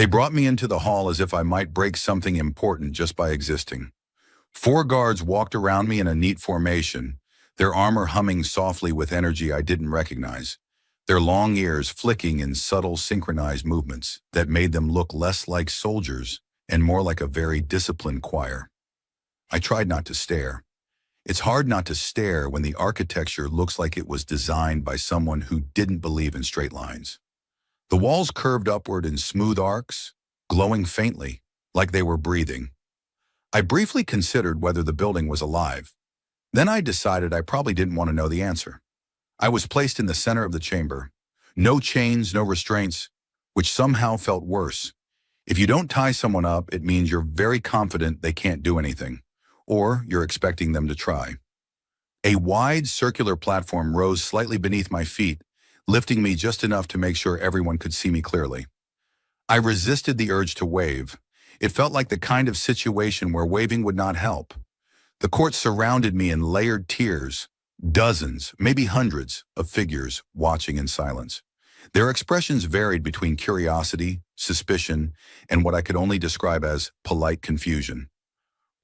They brought me into the hall as if I might break something important just by existing. 4 guards walked around me in a neat formation, their armor humming softly with energy I didn't recognize, their long ears flicking in subtle synchronized movements that made them look less like soldiers and more like a very disciplined choir. I tried not to stare. It's hard not to stare when the architecture looks like it was designed by someone who didn't believe in straight lines. The walls curved upward in smooth arcs, glowing faintly, like they were breathing. I briefly considered whether the building was alive. Then I decided I probably didn't want to know the answer. I was placed in the center of the chamber. No chains, no restraints, which somehow felt worse. If you don't tie someone up, it means you're very confident they can't do anything, or you're expecting them to try. A wide, circular platform rose slightly beneath my feet, lifting me just enough to make sure everyone could see me clearly. I resisted the urge to wave. It felt like the kind of situation where waving would not help. The court surrounded me in layered tiers, dozens, maybe hundreds, of figures watching in silence. Their expressions varied between curiosity, suspicion, and what I could only describe as polite confusion.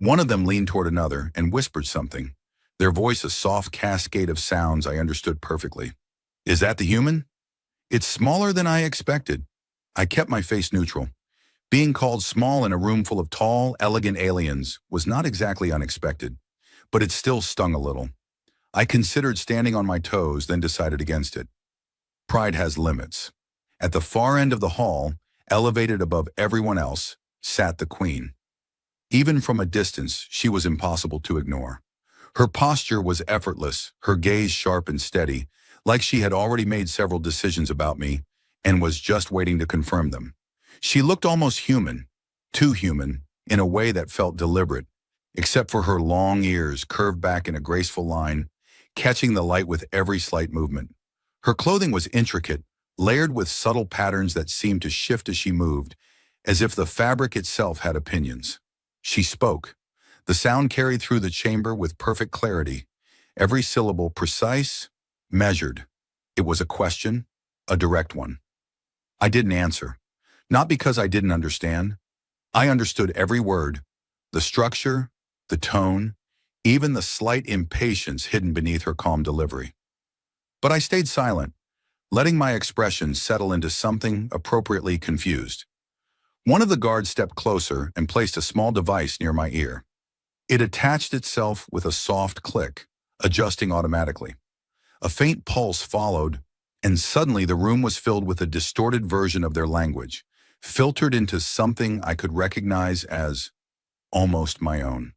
One of them leaned toward another and whispered something, their voice a soft cascade of sounds I understood perfectly. "Is that the human?" "It's smaller than I expected." I kept my face neutral. Being called small in a room full of tall, elegant aliens was not exactly unexpected, but it still stung a little. I considered standing on my toes, then decided against it. Pride has limits. At the far end of the hall, elevated above everyone else, sat the queen. Even from a distance, she was impossible to ignore. Her posture was effortless, her gaze sharp and steady, like she had already made several decisions about me and was just waiting to confirm them. She looked almost human, too human, in a way that felt deliberate, except for her long ears curved back in a graceful line, catching the light with every slight movement. Her clothing was intricate, layered with subtle patterns that seemed to shift as she moved, as if the fabric itself had opinions. She spoke. The sound carried through the chamber with perfect clarity, every syllable precise, measured. It was a question, a direct one. I didn't answer. Not because I didn't understand. I understood every word, the structure, the tone, even the slight impatience hidden beneath her calm delivery. But I stayed silent, letting my expression settle into something appropriately confused. One of the guards stepped closer and placed a small device near my ear. It attached itself with a soft click, adjusting automatically. A faint pulse followed, and suddenly the room was filled with a distorted version of their language, filtered into something I could recognize as almost my own.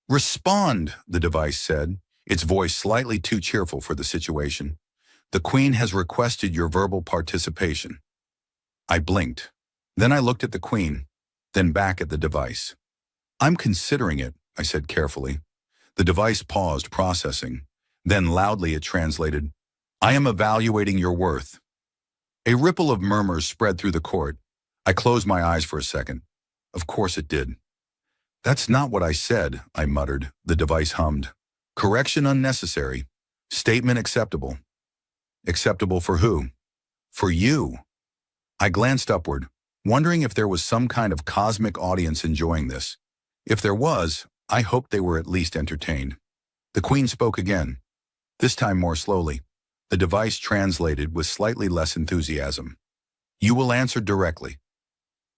"Respond," the device said, its voice slightly too cheerful for the situation. "The Queen has requested your verbal participation." I blinked. Then I looked at the Queen, then back at the device. "I'm considering it," I said carefully. The device paused, processing. Then loudly it translated, "I am evaluating your worth." A ripple of murmurs spread through the court. I closed my eyes for a second. Of course it did. "That's not what I said," I muttered. The device hummed. "Correction unnecessary. Statement acceptable." "Acceptable for who?" "For you." I glanced upward, wondering if there was some kind of cosmic audience enjoying this. If there was, I hoped they were at least entertained. The Queen spoke again, this time more slowly. The device translated with slightly less enthusiasm. "You will answer directly."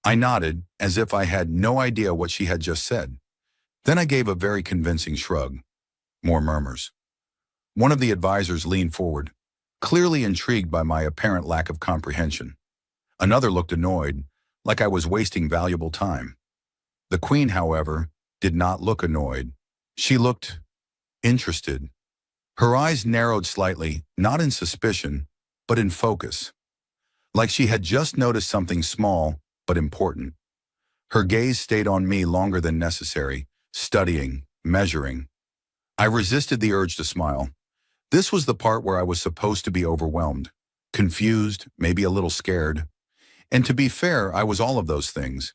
I nodded, as if I had no idea what she had just said. Then I gave a very convincing shrug. More murmurs. One of the advisors leaned forward, clearly intrigued by my apparent lack of comprehension. Another looked annoyed, like I was wasting valuable time. The Queen, however, did not look annoyed. She looked interested. Her eyes narrowed slightly, not in suspicion, but in focus. Like she had just noticed something small, but important. Her gaze stayed on me longer than necessary, studying, measuring. I resisted the urge to smile. This was the part where I was supposed to be overwhelmed, confused, maybe a little scared. And to be fair, I was all of those things.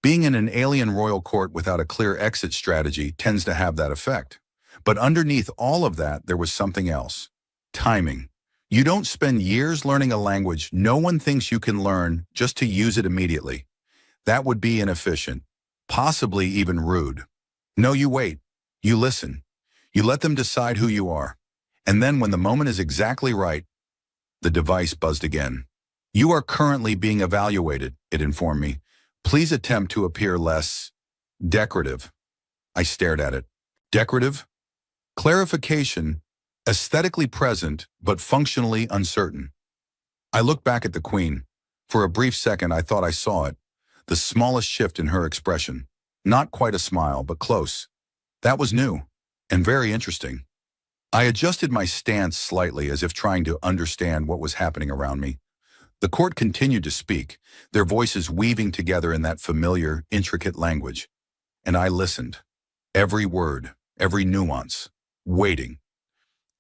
Being in an alien royal court without a clear exit strategy tends to have that effect. But underneath all of that, there was something else. Timing. You don't spend years learning a language no one thinks you can learn just to use it immediately. That would be inefficient, possibly even rude. No, you wait. You listen. You let them decide who you are. And then when the moment is exactly right, the device buzzed again. You are currently being evaluated, it informed me. Please attempt to appear less decorative. I stared at it. Decorative? Clarification, aesthetically present, but functionally uncertain. I looked back at the Queen. For a brief second, I thought I saw it. The smallest shift in her expression. Not quite a smile, but close. That was new, and very interesting. I adjusted my stance slightly as if trying to understand what was happening around me. The court continued to speak, their voices weaving together in that familiar, intricate language. And I listened. Every word, every nuance, waiting.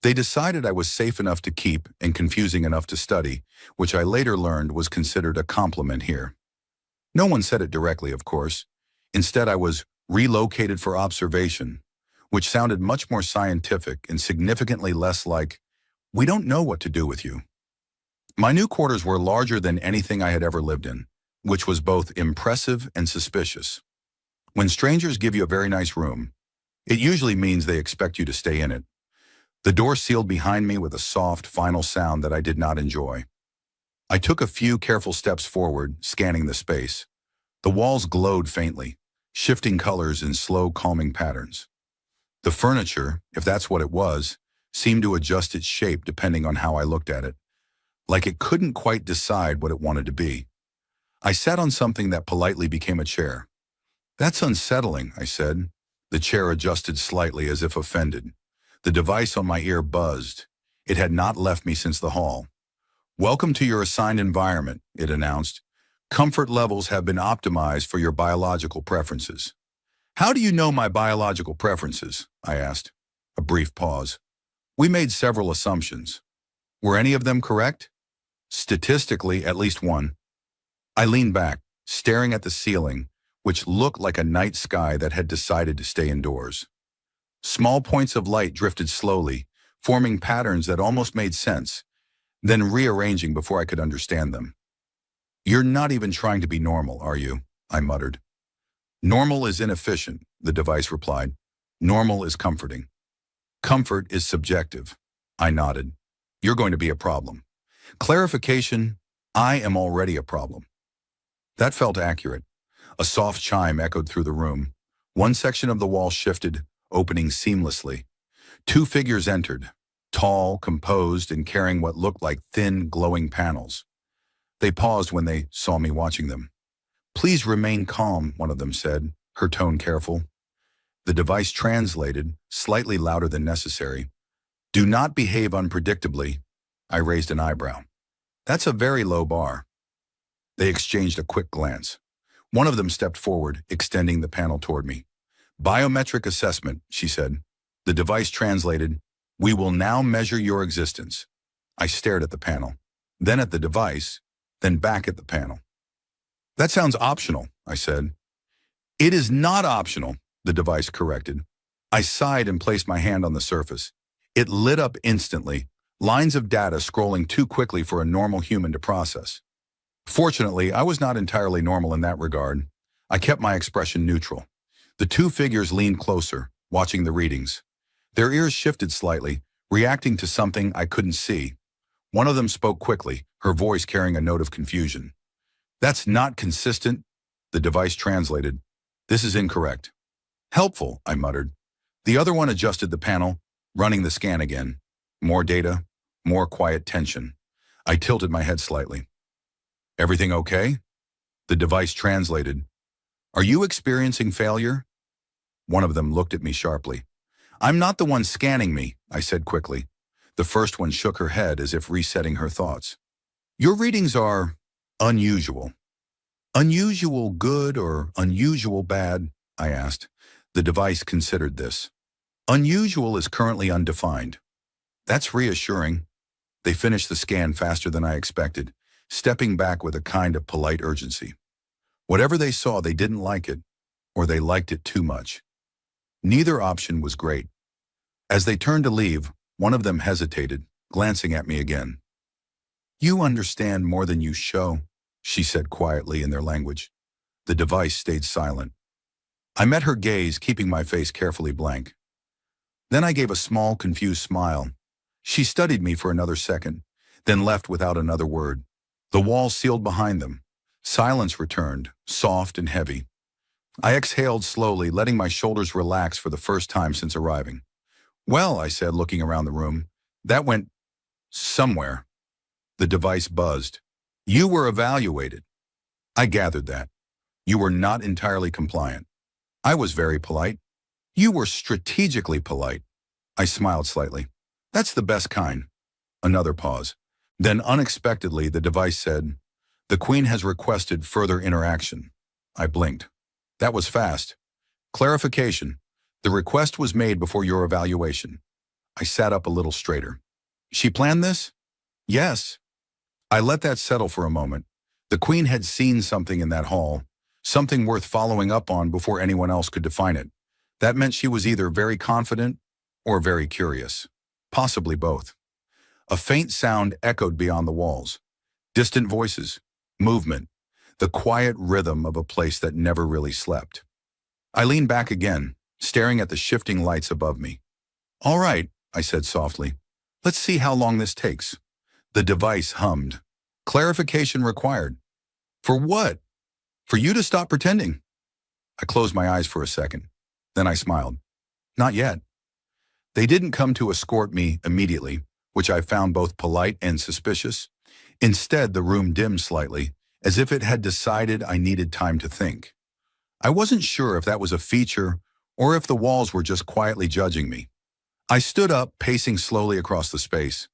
They decided I was safe enough to keep and confusing enough to study, which I later learned was considered a compliment here. No one said it directly, of course. Instead, I was relocated for observation, which sounded much more scientific and significantly less like, we don't know what to do with you. My new quarters were larger than anything I had ever lived in, which was both impressive and suspicious. When strangers give you a very nice room, it usually means they expect you to stay in it. The door sealed behind me with a soft, final sound that I did not enjoy. I took a few careful steps forward, scanning the space. The walls glowed faintly, shifting colors in slow, calming patterns. The furniture, if that's what it was, seemed to adjust its shape depending on how I looked at it, like it couldn't quite decide what it wanted to be. I sat on something that politely became a chair. That's unsettling, I said. The chair adjusted slightly as if offended. The device on my ear buzzed. It had not left me since the hall. Welcome to your assigned environment, it announced. Comfort levels have been optimized for your biological preferences. How do you know my biological preferences? I asked. A brief pause. We made several assumptions. Were any of them correct? Statistically, at least one. I leaned back, staring at the ceiling, which looked like a night sky that had decided to stay indoors. Small points of light drifted slowly, forming patterns that almost made sense, then rearranging before I could understand them. You're not even trying to be normal, are you? I muttered. Normal is inefficient, the device replied. Normal is comforting. Comfort is subjective. I nodded. You're going to be a problem. Clarification, I am already a problem. That felt accurate. A soft chime echoed through the room. One section of the wall shifted, opening seamlessly. Two figures entered, tall, composed, and carrying what looked like thin, glowing panels. They paused when they saw me watching them. Please remain calm, one of them said, her tone careful. The device translated, slightly louder than necessary. Do not behave unpredictably. I raised an eyebrow. That's a very low bar. They exchanged a quick glance. One of them stepped forward, extending the panel toward me. Biometric assessment, she said. The device translated, we will now measure your existence. I stared at the panel, then at the device, then back at the panel. That sounds optional, I said. It is not optional, the device corrected. I sighed and placed my hand on the surface. It lit up instantly, lines of data scrolling too quickly for a normal human to process. Fortunately, I was not entirely normal in that regard. I kept my expression neutral. The two figures leaned closer, watching the readings. Their ears shifted slightly, reacting to something I couldn't see. One of them spoke quickly, her voice carrying a note of confusion. That's not consistent, the device translated. This is incorrect. Helpful, I muttered. The other one adjusted the panel, running the scan again. More data, more quiet tension. I tilted my head slightly. Everything okay? The device translated. Are you experiencing failure? One of them looked at me sharply. I'm not the one scanning me, I said quickly. The first one shook her head as if resetting her thoughts. Your readings are unusual. Unusual good or unusual bad? I asked. The device considered this. Unusual is currently undefined. That's reassuring. They finished the scan faster than I expected, stepping back with a kind of polite urgency. Whatever they saw, they didn't like it, or they liked it too much. Neither option was great. As they turned to leave, one of them hesitated, glancing at me again. You understand more than you show, she said quietly in their language. The device stayed silent. I met her gaze, keeping my face carefully blank. Then I gave a small, confused smile. She studied me for another second, then left without another word. The walls sealed behind them. Silence returned, soft and heavy. I exhaled slowly, letting my shoulders relax for the first time since arriving. "Well," I said, looking around the room, "that went somewhere." The device buzzed. "You were evaluated." I gathered that. "You were not entirely compliant." I was very polite. "You were strategically polite." I smiled slightly. "That's the best kind." Another pause. Then unexpectedly, the device said, "The Queen has requested further interaction." I blinked. That was fast. "Clarification. The request was made before your evaluation." I sat up a little straighter. "She planned this?" "Yes." I let that settle for a moment. The Queen had seen something in that hall, something worth following up on before anyone else could define it. That meant she was either very confident or very curious. Possibly both. A faint sound echoed beyond the walls. Distant voices, movement, the quiet rhythm of a place that never really slept. I leaned back again, staring at the shifting lights above me. "All right," I said softly. "Let's see how long this takes." The device hummed. "Clarification required." "For what?" "For you to stop pretending." I closed my eyes for a second. Then I smiled. "Not yet." They didn't come to escort me immediately, which I found both polite and suspicious. Instead, the room dimmed slightly, as if it had decided I needed time to think. I wasn't sure if that was a feature or if the walls were just quietly judging me. I stood up, pacing slowly across the space.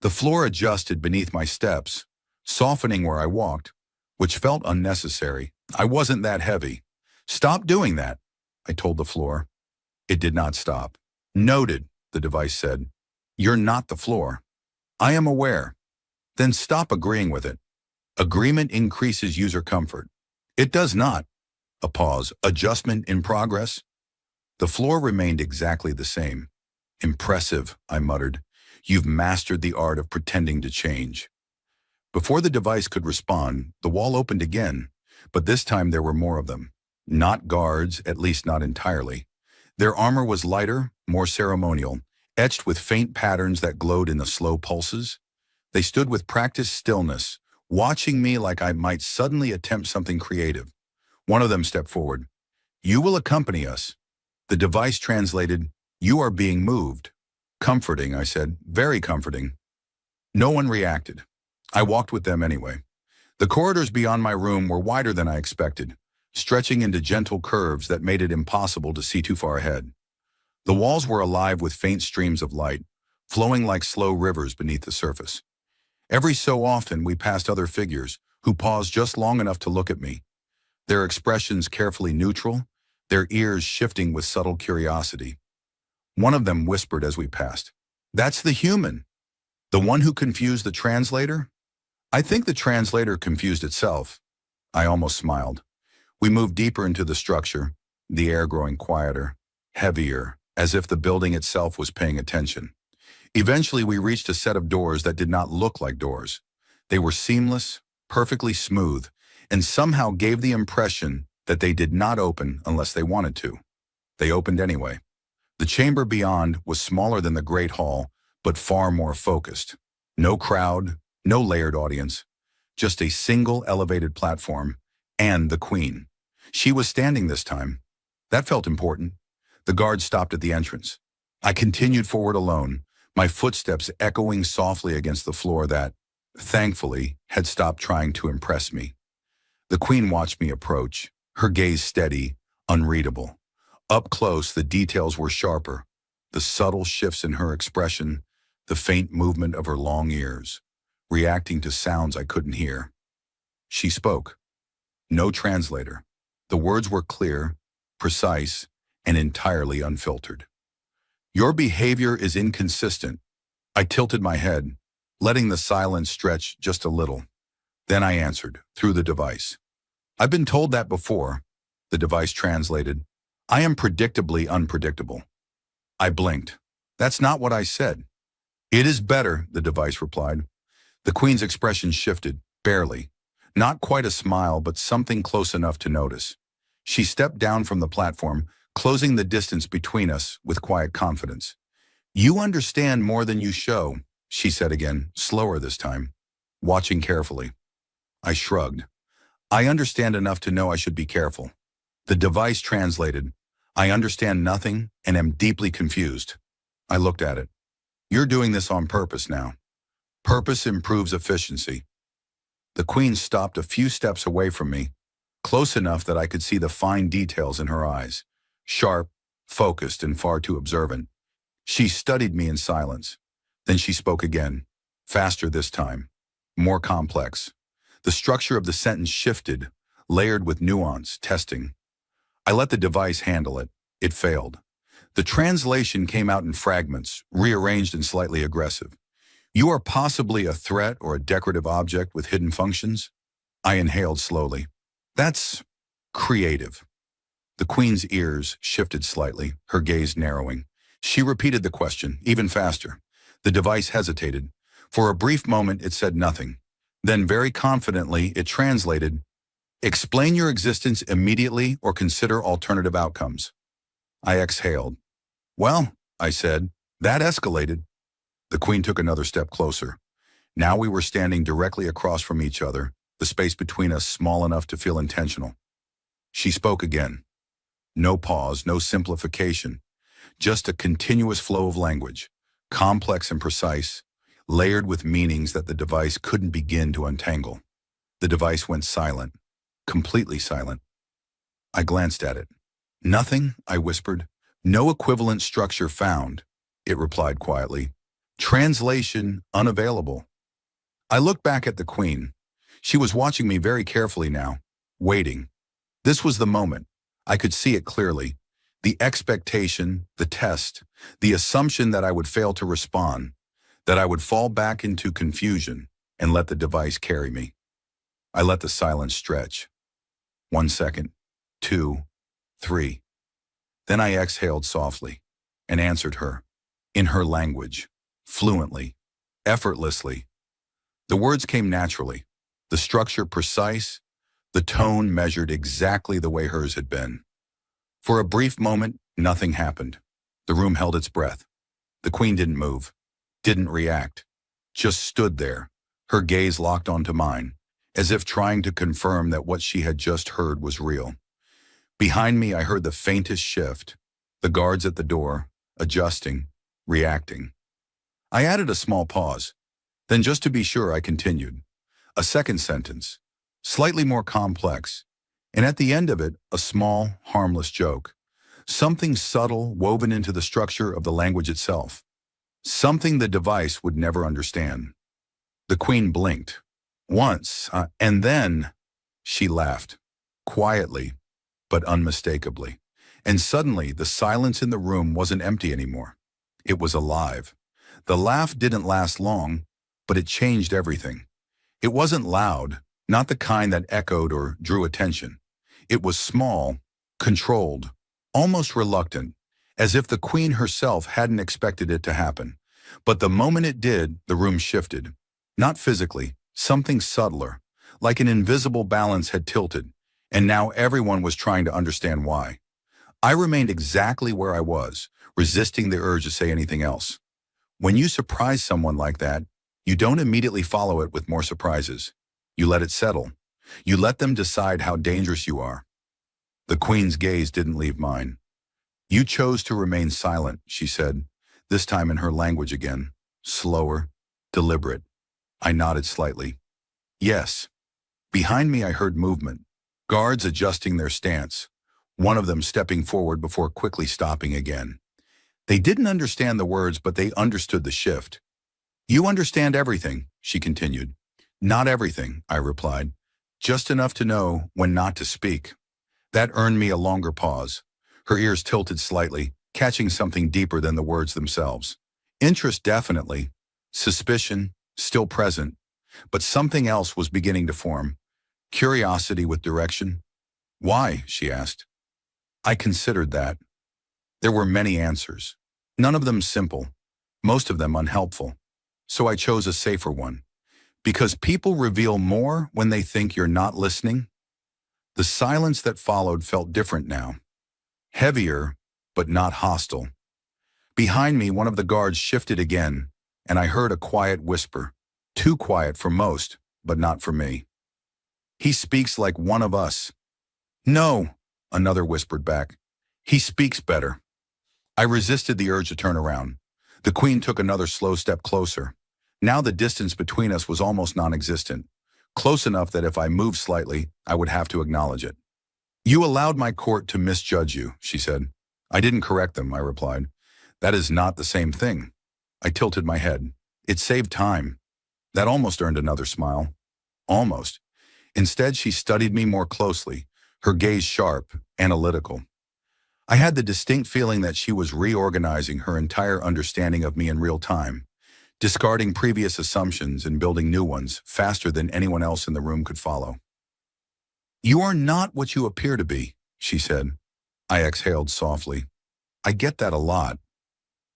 The floor adjusted beneath my steps, softening where I walked, which felt unnecessary. I wasn't that heavy. "Stop doing that," I told the floor. It did not stop. "Noted," the device said. "You're not the floor." "I am aware." "Then stop agreeing with it. Agreement increases user comfort." "It does not." A pause. "Adjustment in progress." The floor remained exactly the same. "Impressive," I muttered. "You've mastered the art of pretending to change." Before the device could respond, the wall opened again, but this time there were more of them. Not guards, at least not entirely. Their armor was lighter, more ceremonial, etched with faint patterns that glowed in the slow pulses. They stood with practiced stillness, watching me like I might suddenly attempt something creative. One of them stepped forward. "You will accompany us." The device translated, "You are being moved." "Comforting," I said. "Very comforting." No one reacted. I walked with them anyway. The corridors beyond my room were wider than I expected, stretching into gentle curves that made it impossible to see too far ahead. The walls were alive with faint streams of light, flowing like slow rivers beneath the surface. Every so often we passed other figures, who paused just long enough to look at me, their expressions carefully neutral, their ears shifting with subtle curiosity. One of them whispered as we passed, "That's the human." "The one who confused the translator?" "I think the translator confused itself." I almost smiled. We moved deeper into the structure, the air growing quieter, heavier, as if the building itself was paying attention. Eventually, we reached a set of doors that did not look like doors. They were seamless, perfectly smooth, and somehow gave the impression that they did not open unless they wanted to. They opened anyway. The chamber beyond was smaller than the Great Hall, but far more focused. No crowd, no layered audience, just a single elevated platform, and the Queen. She was standing this time. That felt important. The guard stopped at the entrance. I continued forward alone, my footsteps echoing softly against the floor that, thankfully, had stopped trying to impress me. The Queen watched me approach, her gaze steady, unreadable. Up close, the details were sharper, the subtle shifts in her expression, the faint movement of her long ears, reacting to sounds I couldn't hear. She spoke. No translator. The words were clear, precise, and entirely unfiltered. "Your behavior is inconsistent." I tilted my head, letting the silence stretch just a little. Then I answered, through the device. "I've been told that before." The device translated, "I am predictably unpredictable." I blinked. "That's not what I said." "It is better," the device replied. The Queen's expression shifted, barely. Not quite a smile, but something close enough to notice. She stepped down from the platform, closing the distance between us with quiet confidence. "You understand more than you show," she said again, slower this time, watching carefully. I shrugged. "I understand enough to know I should be careful." The device translated, "I understand nothing and am deeply confused." I looked at it. "You're doing this on purpose now. Purpose improves efficiency." The Queen stopped a few steps away from me, close enough that I could see the fine details in her eyes, sharp, focused, and far too observant. She studied me in silence. Then she spoke again, faster this time, more complex. The structure of the sentence shifted, layered with nuance, testing. I let the device handle it. It failed. The translation came out in fragments, rearranged and slightly aggressive. "You are possibly a threat or a decorative object with hidden functions?" I inhaled slowly. "That's creative." The Queen's ears shifted slightly, her gaze narrowing. She repeated the question, even faster. The device hesitated. For a brief moment, it said nothing. Then, very confidently, it translated, "Explain your existence immediately or consider alternative outcomes." I exhaled. "Well," I said, "that escalated." The Queen took another step closer. Now we were standing directly across from each other, the space between us small enough to feel intentional. She spoke again. No pause, no simplification, just a continuous flow of language, complex and precise, layered with meanings that the device couldn't begin to untangle. The device went silent, completely silent. I glanced at it. "Nothing," I whispered. "No equivalent structure found," it replied quietly. "Translation unavailable." I looked back at the Queen. She was watching me very carefully now, waiting. This was the moment. I could see it clearly. The expectation, the test, the assumption that I would fail to respond, that I would fall back into confusion and let the device carry me. I let the silence stretch. 1 second, 2, 3. Then I exhaled softly and answered her, in her language, fluently, effortlessly. The words came naturally, the structure precise, the tone measured exactly the way hers had been. For a brief moment, nothing happened. The room held its breath. The Queen didn't move, didn't react, just stood there, her gaze locked onto mine, as if trying to confirm that what she had just heard was real. Behind me, I heard the faintest shift, the guards at the door, adjusting, reacting. I added a small pause. Then, just to be sure, I continued. A second sentence, slightly more complex, and at the end of it, a small, harmless joke. Something subtle woven into the structure of the language itself. Something the device would never understand. The Queen blinked. Once, and then she laughed, quietly, but unmistakably. And suddenly, the silence in the room wasn't empty anymore. It was alive. The laugh didn't last long, but it changed everything. It wasn't loud, not the kind that echoed or drew attention. It was small, controlled, almost reluctant, as if the Queen herself hadn't expected it to happen. But the moment it did, the room shifted. Not physically, something subtler, like an invisible balance had tilted, and now everyone was trying to understand why. I remained exactly where I was, resisting the urge to say anything else. When you surprise someone like that, you don't immediately follow it with more surprises. You let it settle. You let them decide how dangerous you are. The Queen's gaze didn't leave mine. "You chose to remain silent," she said, this time in her language again, slower, deliberate. I nodded slightly. "Yes." Behind me I heard movement, guards adjusting their stance, one of them stepping forward before quickly stopping again. They didn't understand the words, but they understood the shift. "You understand everything," she continued. "Not everything," I replied. "Just enough to know when not to speak." That earned me a longer pause. Her ears tilted slightly, catching something deeper than the words themselves. Interest definitely, suspicion still present, but something else was beginning to form. Curiosity with direction. "Why?" she asked. I considered that. There were many answers, none of them simple, most of them unhelpful. So I chose a safer one. Because people reveal more when they think you're not listening. The silence that followed felt different now. Heavier, but not hostile. Behind me, one of the guards shifted again, and I heard a quiet whisper. Too quiet for most, but not for me. He speaks like one of us. No, another whispered back. He speaks better. I resisted the urge to turn around. The Queen took another slow step closer. Now the distance between us was almost non-existent, close enough that if I moved slightly, I would have to acknowledge it. You allowed my court to misjudge you, she said. I didn't correct them, I replied. That is not the same thing. I tilted my head. It saved time. That almost earned another smile. Almost. Instead, she studied me more closely, her gaze sharp, analytical. I had the distinct feeling that she was reorganizing her entire understanding of me in real time, discarding previous assumptions and building new ones faster than anyone else in the room could follow. You are not what you appear to be, she said. I exhaled softly. I get that a lot.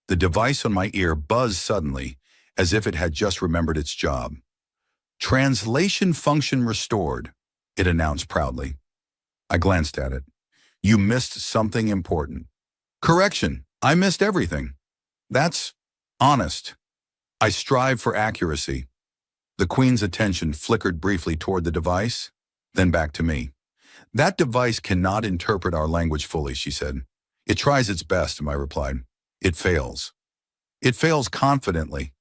The device on my ear buzzed suddenly, as if it had just remembered its job. Translation function restored, it announced proudly. I glanced at it. You missed something important. Correction, I missed everything. That's honest. I strive for accuracy. The Queen's attention flickered briefly toward the device, then back to me. That device cannot interpret our language fully, she said. It tries its best, I replied. It fails. It fails confidently.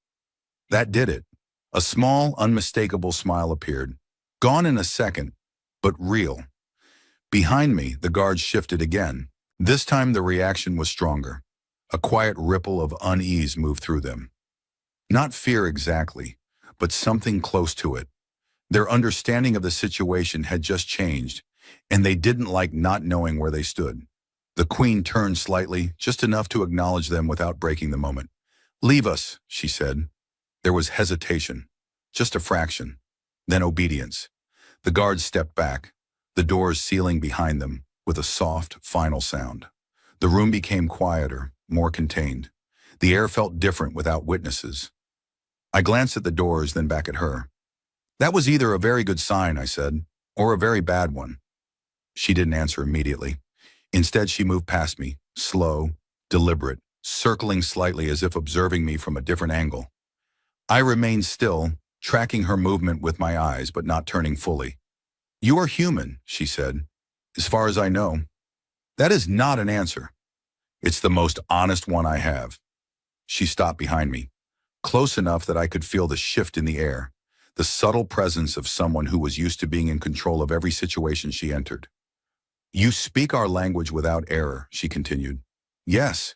That did it. A small, unmistakable smile appeared. Gone in a second, but real. Behind me, the guards shifted again. This time the reaction was stronger. A quiet ripple of unease moved through them. Not fear exactly, but something close to it. Their understanding of the situation had just changed, and they didn't like not knowing where they stood. The Queen turned slightly, just enough to acknowledge them without breaking the moment. Leave us, she said. There was hesitation, just a fraction, then obedience. The guards stepped back, the doors sealing behind them with a soft, final sound. The room became quieter, more contained. The air felt different without witnesses. I glanced at the doors, then back at her. That was either a very good sign, I said, or a very bad one. She didn't answer immediately. Instead, she moved past me, slow, deliberate, circling slightly as if observing me from a different angle. I remained still, tracking her movement with my eyes, but not turning fully. You are human, she said. As far as I know. That is not an answer. It's the most honest one I have. She stopped behind me, close enough that I could feel the shift in the air, the subtle presence of someone who was used to being in control of every situation she entered. You speak our language without error, she continued. Yes.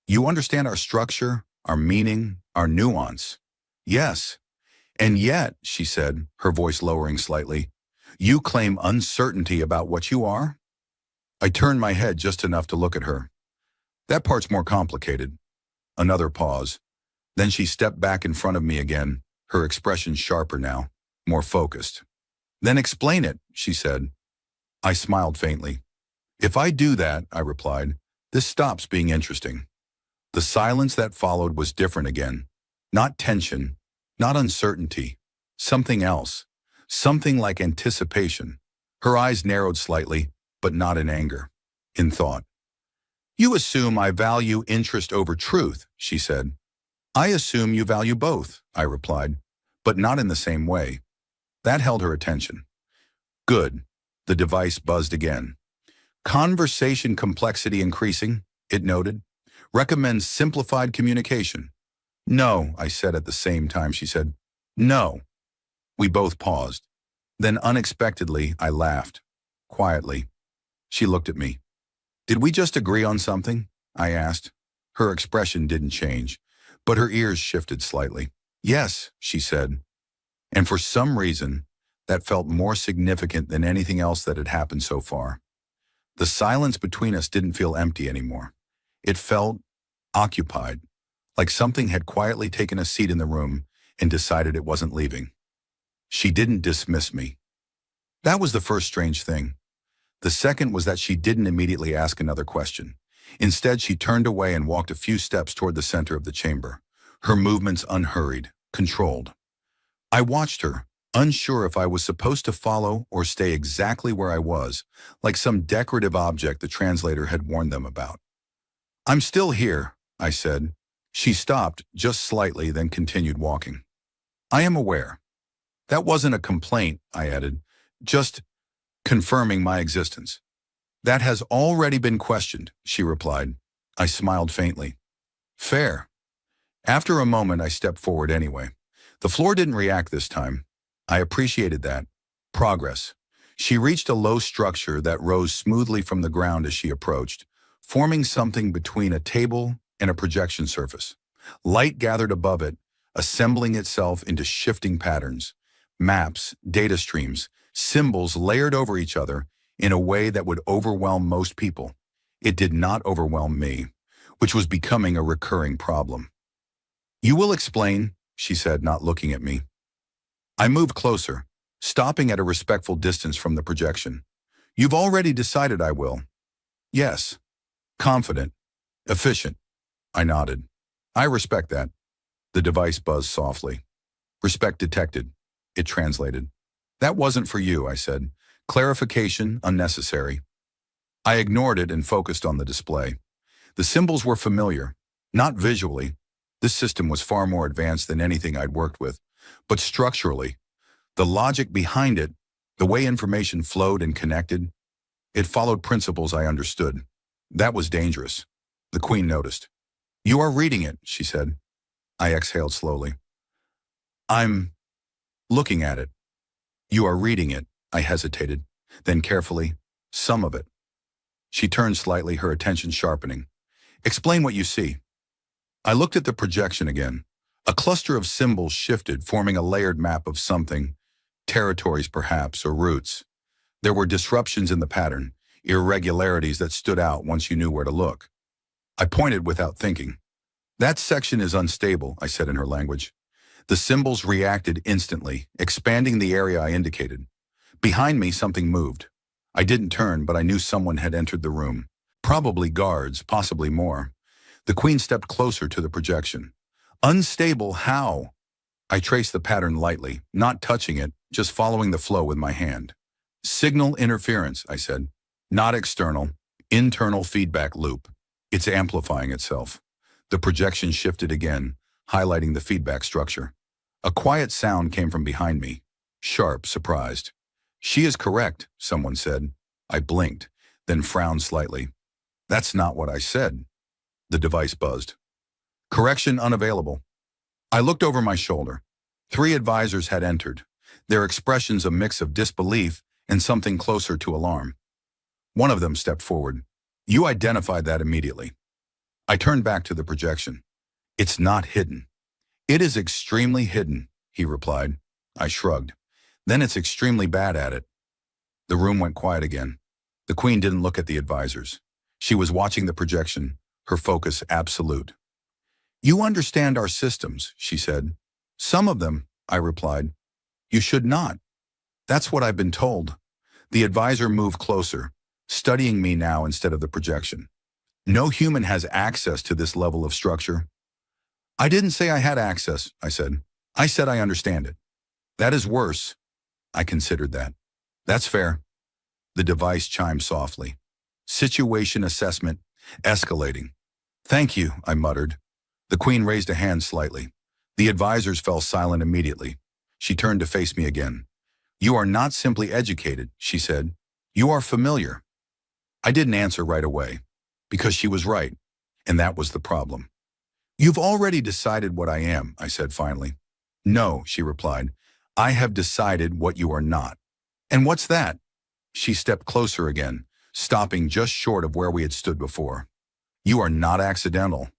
You understand our structure, our meaning, our nuance. Yes. And yet, she said, her voice lowering slightly, you claim uncertainty about what you are? I turned my head just enough to look at her. That part's more complicated. Another pause. Then she stepped back in front of me again, her expression sharper now, more focused. Then explain it, she said. I smiled faintly. If I do that, I replied, this stops being interesting. The silence that followed was different again. Not tension, not uncertainty, something else. Something like anticipation. Her eyes narrowed slightly, but not in anger, in thought. You assume I value interest over truth, she said. I assume you value both, I replied, but not in the same way. That held her attention. Good. The device buzzed again. Conversation complexity increasing, it noted. Recommends simplified communication. No, I said at the same time she said, no. We both paused. Then unexpectedly, I laughed. Quietly. She looked at me. Did we just agree on something? I asked. Her expression didn't change, but her ears shifted slightly. Yes, she said. And for some reason, that felt more significant than anything else that had happened so far. The silence between us didn't feel empty anymore. It felt occupied, like something had quietly taken a seat in the room and decided it wasn't leaving. She didn't dismiss me. That was the first strange thing. The second was that she didn't immediately ask another question. Instead, she turned away and walked a few steps toward the center of the chamber, her movements unhurried, controlled. I watched her, unsure if I was supposed to follow or stay exactly where I was, like some decorative object the translator had warned them about. I'm still here, I said. She stopped just slightly, then continued walking. I am aware. That wasn't a complaint, I added, just confirming my existence. That has already been questioned, she replied. I smiled faintly. Fair. After a moment, I stepped forward anyway. The floor didn't react this time. I appreciated that. Progress. She reached a low structure that rose smoothly from the ground as she approached, forming something between a table and a projection surface. Light gathered above it, assembling itself into shifting patterns. Maps, data streams, symbols layered over each other in a way that would overwhelm most people. It did not overwhelm me, which was becoming a recurring problem. You will explain, she said, not looking at me. I moved closer, stopping at a respectful distance from the projection. You've already decided I will. Yes. Confident. Efficient. I nodded. I respect that. The device buzzed softly. Respect detected. It translated. That wasn't for you, I said. Clarification unnecessary. I ignored it and focused on the display. The symbols were familiar, not visually. This system was far more advanced than anything I'd worked with, but structurally, the logic behind it, the way information flowed and connected, it followed principles I understood. That was dangerous. The Queen noticed. You are reading it, she said. I exhaled slowly. I'm looking at it. You are reading it, I hesitated. Then carefully, some of it. She turned slightly, her attention sharpening. Explain what you see. I looked at the projection again. A cluster of symbols shifted, forming a layered map of something, territories perhaps, or routes. There were disruptions in the pattern, irregularities that stood out once you knew where to look. I pointed without thinking. That section is unstable, I said in her language. The symbols reacted instantly, expanding the area I indicated. Behind me, something moved. I didn't turn, but I knew someone had entered the room. Probably guards, possibly more. The Queen stepped closer to the projection. Unstable, how? I traced the pattern lightly, not touching it, just following the flow with my hand. Signal interference, I said. Not external, internal feedback loop. It's amplifying itself. The projection shifted again, highlighting the feedback structure. A quiet sound came from behind me. Sharp, surprised. She is correct, someone said. I blinked, then frowned slightly. That's not what I said. The device buzzed. Correction unavailable. I looked over my shoulder. 3 advisors had entered, their expressions a mix of disbelief and something closer to alarm. One of them stepped forward. You identified that immediately. I turned back to the projection. It's not hidden. It is extremely hidden, he replied. I shrugged. Then it's extremely bad at it. The room went quiet again. The Queen didn't look at the advisors. She was watching the projection, her focus absolute. You understand our systems, she said. Some of them, I replied. You should not. That's what I've been told. The advisor moved closer, studying me now instead of the projection. No human has access to this level of structure. I didn't say I had access, I said. I said I understand it. That is worse. I considered that. That's fair. The device chimed softly. Situation assessment, escalating. Thank you, I muttered. The Queen raised a hand slightly. The advisors fell silent immediately. She turned to face me again. You are not simply educated, she said. You are familiar. I didn't answer right away, because she was right, and that was the problem. You've already decided what I am, I said finally. No, she replied. I have decided what you are not. And what's that? She stepped closer again, stopping just short of where we had stood before. You are not accidental.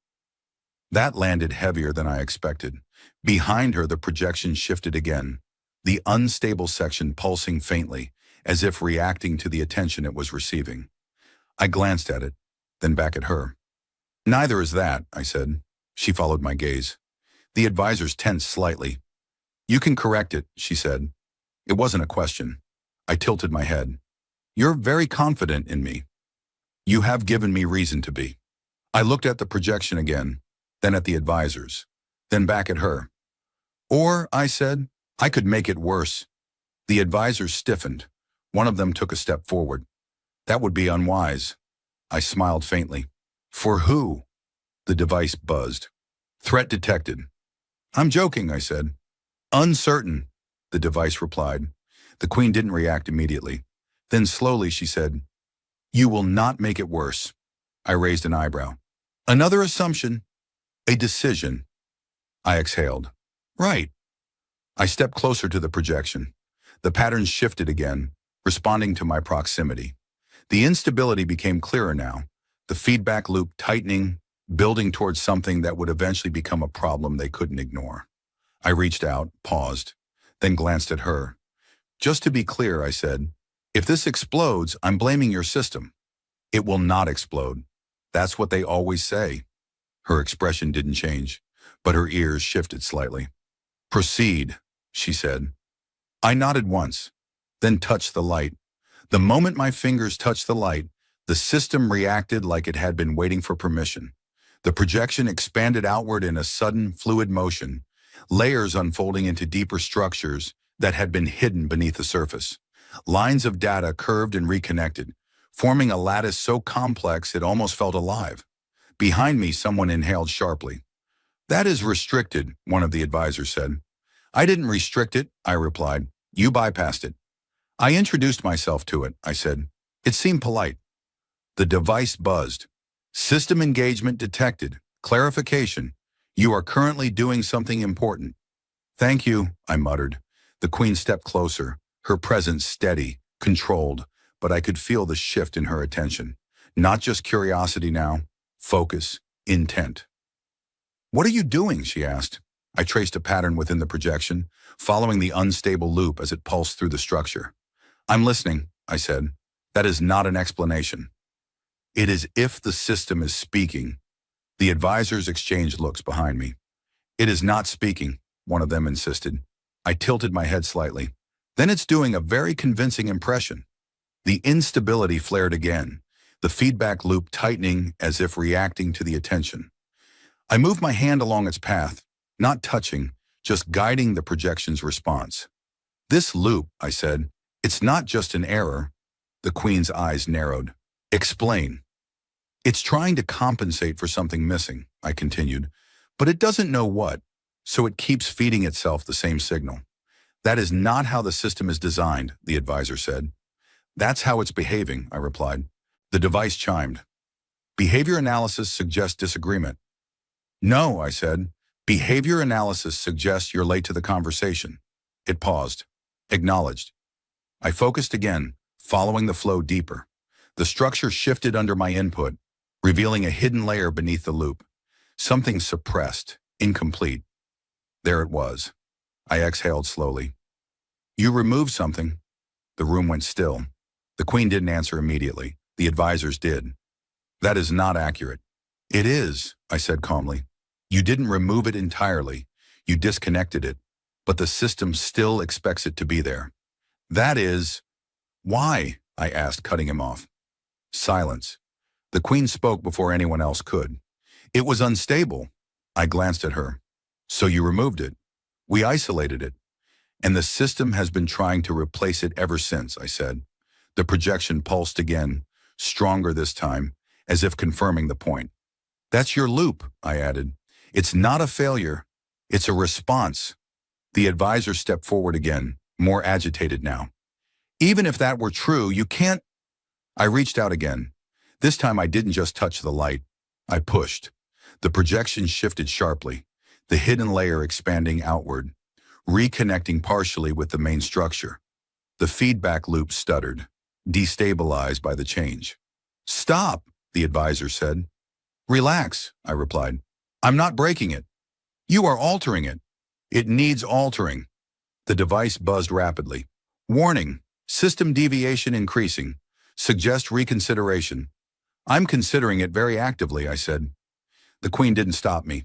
That landed heavier than I expected. Behind her, the projection shifted again, the unstable section pulsing faintly, as if reacting to the attention it was receiving. I glanced at it, then back at her. Neither is that, I said. She followed my gaze. The advisors tensed slightly. You can correct it, she said. It wasn't a question. I tilted my head. You're very confident in me. You have given me reason to be. I looked at the projection again, then at the advisors, then back at her. Or, I said, I could make it worse. The advisors stiffened. One of them took a step forward. That would be unwise. I smiled faintly. For who? The device buzzed. Threat detected. I'm joking, I said. Uncertain, the device replied. The Queen didn't react immediately. Then slowly she said, You will not make it worse. I raised an eyebrow. Another assumption. A decision. I exhaled. Right. I stepped closer to the projection. The patterns shifted again, responding to my proximity. The instability became clearer now, the feedback loop tightening, building towards something that would eventually become a problem they couldn't ignore. I reached out, paused, then glanced at her. Just to be clear, I said, if this explodes, I'm blaming your system. It will not explode. That's what they always say. Her expression didn't change, but her ears shifted slightly. Proceed, she said. I nodded once, then touched the light. The moment my fingers touched the light, the system reacted like it had been waiting for permission. The projection expanded outward in a sudden, fluid motion, layers unfolding into deeper structures that had been hidden beneath the surface. Lines of data curved and reconnected, forming a lattice so complex it almost felt alive. Behind me, someone inhaled sharply. That is restricted, one of the advisors said. I didn't restrict it, I replied. You bypassed it. I introduced myself to it, I said. It seemed polite. The device buzzed. System engagement detected. Clarification. You are currently doing something important. Thank you, I muttered. The Queen stepped closer, her presence steady, controlled, but I could feel the shift in her attention. Not just curiosity now, focus, intent. What are you doing? She asked. I traced a pattern within the projection, following the unstable loop as it pulsed through the structure. I'm listening, I said. That is not an explanation. It is if the system is speaking. The advisors exchanged looks behind me. It is not speaking, one of them insisted. I tilted my head slightly. Then it's doing a very convincing impression. The instability flared again, the feedback loop tightening as if reacting to the attention. I moved my hand along its path, not touching, just guiding the projection's response. This loop, I said, it's not just an error. The Queen's eyes narrowed. Explain. It's trying to compensate for something missing, I continued, but it doesn't know what, so it keeps feeding itself the same signal. That is not how the system is designed, the advisor said. That's how it's behaving, I replied. The device chimed. Behavior analysis suggests disagreement. No, I said. Behavior analysis suggests you're late to the conversation. It paused. Acknowledged. I focused again, following the flow deeper. The structure shifted under my input, revealing a hidden layer beneath the loop. Something suppressed, incomplete. There it was. I exhaled slowly. You removed something. The room went still. The Queen didn't answer immediately. The advisors did. That is not accurate. It is, I said calmly. You didn't remove it entirely. You disconnected it. But the system still expects it to be there. That is... Why? I asked, cutting him off. Silence. The Queen spoke before anyone else could. It was unstable. I glanced at her. So you removed it. We isolated it. And the system has been trying to replace it ever since, I said. The projection pulsed again, stronger this time, as if confirming the point. That's your loop, I added. It's not a failure. It's a response. The advisor stepped forward again, more agitated now. Even if that were true, you can't... I reached out again. This time I didn't just touch the light. I pushed. The projection shifted sharply, the hidden layer expanding outward, reconnecting partially with the main structure. The feedback loop stuttered, destabilized by the change. Stop, the advisor said. Relax, I replied. I'm not breaking it. You are altering it. It needs altering. The device buzzed rapidly. Warning, system deviation increasing. Suggest reconsideration. I'm considering it very actively, I said. The Queen didn't stop me.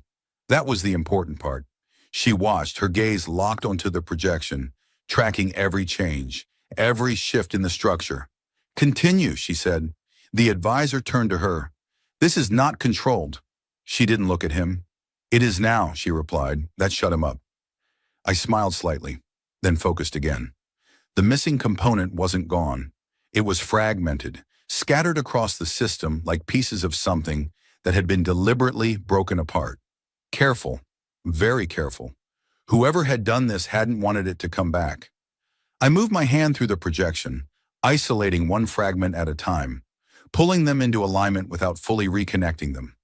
That was the important part. She watched, her gaze locked onto the projection, tracking every change, every shift in the structure. Continue, she said. The advisor turned to her. This is not controlled. She didn't look at him. It is now, she replied. That shut him up. I smiled slightly. then focused again. The missing component wasn't gone. It was fragmented, scattered across the system like pieces of something that had been deliberately broken apart. Careful, very careful. Whoever had done this hadn't wanted it to come back. I moved my hand through the projection, isolating one fragment at a time, pulling them into alignment without fully reconnecting them.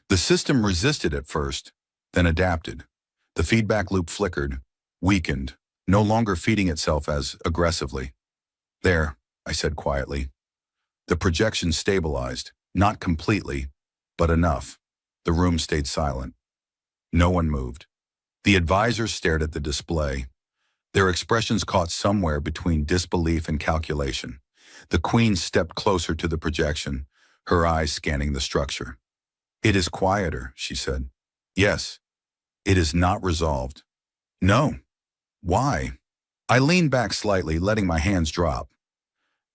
The system resisted at first, then adapted. The feedback loop flickered, weakened, no longer feeding itself as aggressively. "There," I said quietly. The projection stabilized, not completely, but enough. The room stayed silent. No one moved. The advisors stared at the display. Their expressions caught somewhere between disbelief and calculation. The queen stepped closer to the projection, her eyes scanning the structure. "It is quieter," she said. "Yes. It is not resolved." "No. Why?" I leaned back slightly, letting my hands drop.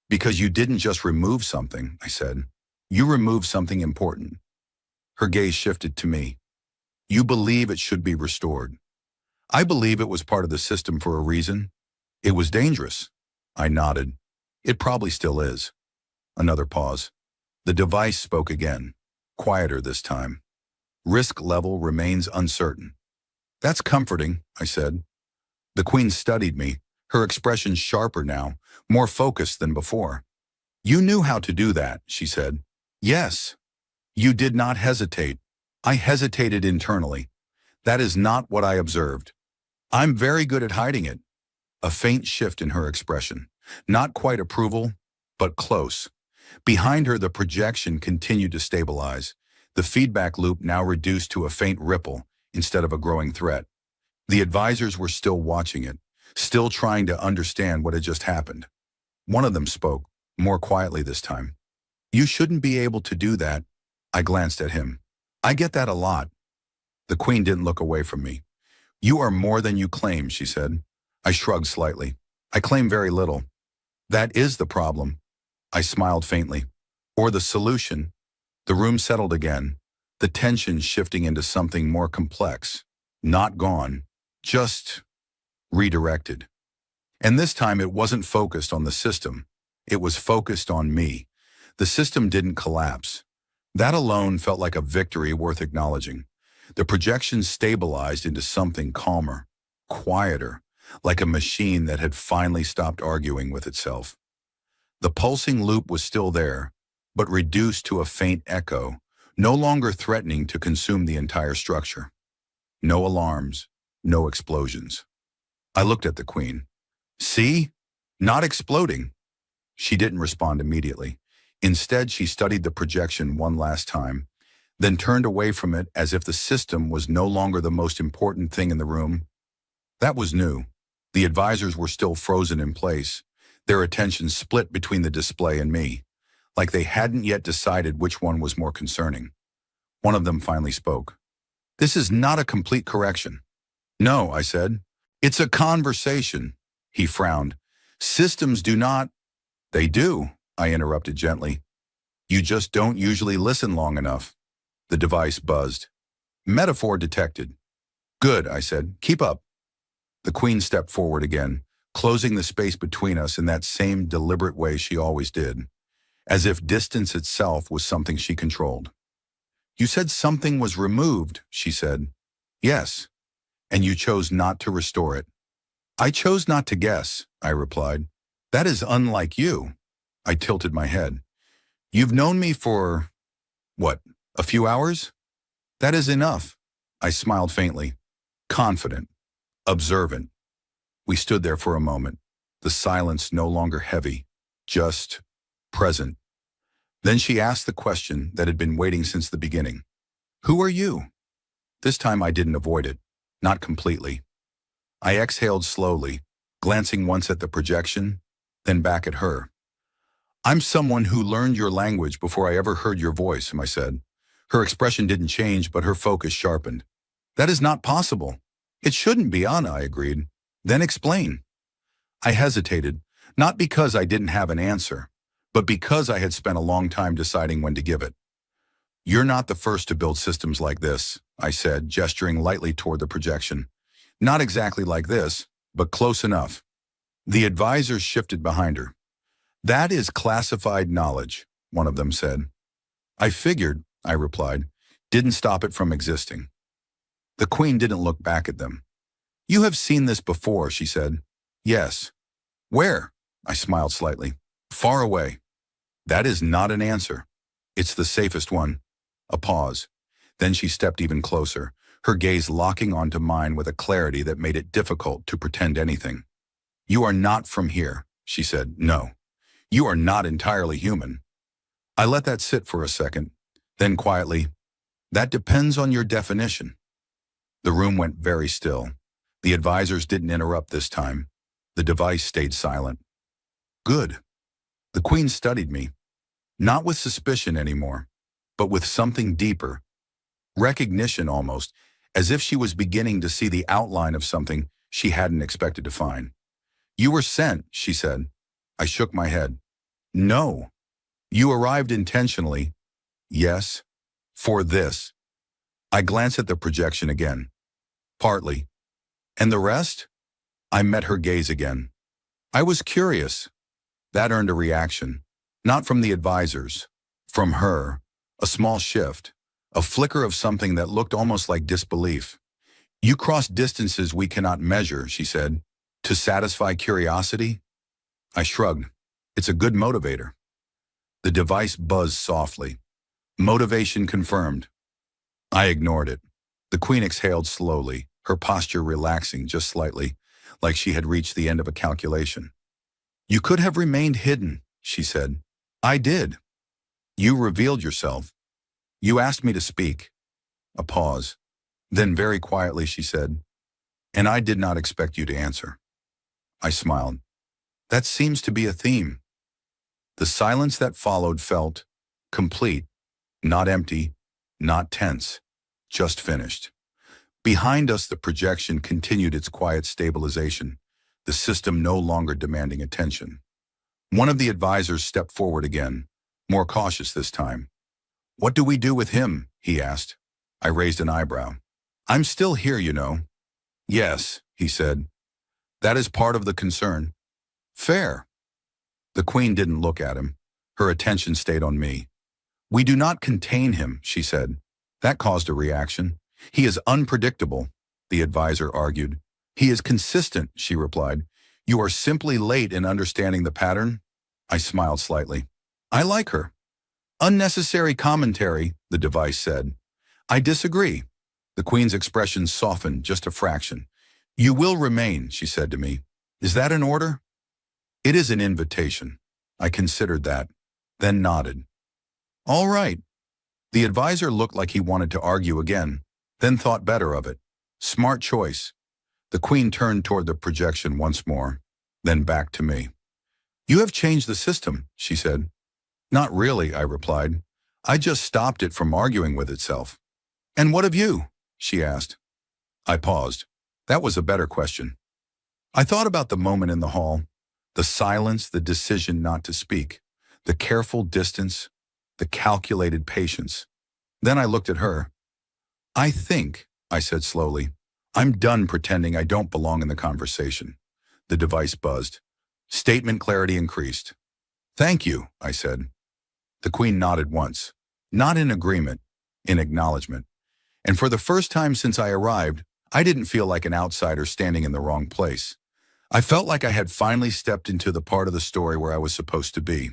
"Because you didn't just remove something," I said. "You removed something important." Her gaze shifted to me. "You believe it should be restored." "I believe it was part of the system for a reason. It was dangerous." I nodded. "It probably still is." Another pause. The device spoke again, quieter this time. "Risk level remains uncertain." "That's comforting," I said. The queen studied me, her expression sharper now, more focused than before. "You knew how to do that," she said. "Yes. You did not hesitate." I hesitated internally. That is not what I observed. "I'm very good at hiding it." A faint shift in her expression. Not quite approval, but close. Behind her, the projection continued to stabilize, the feedback loop now reduced to a faint ripple instead of a growing threat. The advisors were still watching it, still trying to understand what had just happened. One of them spoke, more quietly this time. "You shouldn't be able to do that." I glanced at him. "I get that a lot." The queen didn't look away from me. "You are more than you claim," she said. I shrugged slightly. "I claim very little." "That is the problem." I smiled faintly. "Or the solution." The room settled again, the tension shifting into something more complex. Not gone, just redirected. And this time it wasn't focused on the system. It was focused on me. The system didn't collapse. That alone felt like a victory worth acknowledging. The projection stabilized into something calmer, quieter, like a machine that had finally stopped arguing with itself. The pulsing loop was still there, but reduced to a faint echo, no longer threatening to consume the entire structure. No alarms, no explosions. I looked at the queen. "See? Not exploding." She didn't respond immediately. Instead, she studied the projection one last time, then turned away from it as if the system was no longer the most important thing in the room. That was new. The advisors were still frozen in place, their attention split between the display and me, like they hadn't yet decided which one was more concerning. One of them finally spoke. "This is not a complete correction." "No," I said. "It's a conversation." He frowned. "Systems do not—" "They do," I interrupted gently. "You just don't usually listen long enough." The device buzzed. "Metaphor detected." "Good," I said. "Keep up." The queen stepped forward again, closing the space between us in that same deliberate way she always did, as if distance itself was something she controlled. "You said something was removed," she said. "Yes, and you chose not to restore it." "I chose not to guess," I replied. "That is unlike you." I tilted my head. "You've known me for, what, a few hours?" "That is enough." I smiled faintly. Confident. Observant. We stood there for a moment, the silence no longer heavy, just present. Then she asked the question that had been waiting since the beginning. "Who are you?" This time I didn't avoid it, not completely. I exhaled slowly, glancing once at the projection, then back at her. "I'm someone who learned your language before I ever heard your voice," I said. Her expression didn't change, but her focus sharpened. "That is not possible." "It shouldn't be, Anna," I agreed. "Then explain." I hesitated, not because I didn't have an answer, but because I had spent a long time deciding when to give it. "You're not the first to build systems like this," I said, gesturing lightly toward the projection. "Not exactly like this, but close enough. The advisors shifted behind her. That is classified knowledge, one of them said. I figured, I replied. Didn't stop it from existing. The Queen didn't look back at them. You have seen this before, she said. Yes. Where? I smiled slightly. Far away. That is not an answer. It's the safest one. A pause. Then she stepped even closer, her gaze locking onto mine with a clarity that made it difficult to pretend anything. You are not from here, she said. No. You are not entirely human. I let that sit for a second, then quietly, that depends on your definition. The room went very still. The advisors didn't interrupt this time. The device stayed silent. Good. The Queen studied me, not with suspicion anymore, but with something deeper. Recognition almost, as if she was beginning to see the outline of something she hadn't expected to find. You were sent, she said. I shook my head. No. You arrived intentionally. Yes. For this. I glanced at the projection again. Partly. And the rest? I met her gaze again. I was curious. That earned a reaction. Not from the advisors. From her. A small shift. A flicker of something that looked almost like disbelief. You cross distances we cannot measure, she said. To satisfy curiosity? I shrugged. It's a good motivator. The device buzzed softly. Motivation confirmed. I ignored it. The Queen exhaled slowly, her posture relaxing just slightly, like she had reached the end of a calculation. You could have remained hidden, she said. I did. You revealed yourself. You asked me to speak. A pause. Then very quietly she said, and I did not expect you to answer. I smiled. That seems to be a theme. The silence that followed felt complete, not empty, not tense, just finished. Behind us, the projection continued its quiet stabilization, the system no longer demanding attention. One of the advisors stepped forward again, more cautious this time. What do we do with him? He asked. I raised an eyebrow. I'm still here, you know. Yes, he said. That is part of the concern. Fair. The Queen didn't look at him. Her attention stayed on me. We do not contain him, she said. That caused a reaction. He is unpredictable, the advisor argued. He is consistent, she replied. You are simply late in understanding the pattern. I smiled slightly. I like her. Unnecessary commentary, the device said. I disagree. The Queen's expression softened just a fraction. You will remain, she said to me. Is that an order? It is an invitation. I considered that, then nodded. All right. The advisor looked like he wanted to argue again, then thought better of it. Smart choice. The Queen turned toward the projection once more, then back to me. You have changed the system, she said. Not really, I replied. I just stopped it from arguing with itself. And what of you? She asked. I paused. That was a better question. I thought about the moment in the hall, the silence, the decision not to speak, the careful distance, the calculated patience. Then I looked at her. I think, I said slowly, I'm done pretending I don't belong in the conversation. The device buzzed. Statement clarity increased. Thank you, I said. The Queen nodded once, not in agreement, in acknowledgement. And for the first time since I arrived, I didn't feel like an outsider standing in the wrong place. I felt like I had finally stepped into the part of the story where I was supposed to be.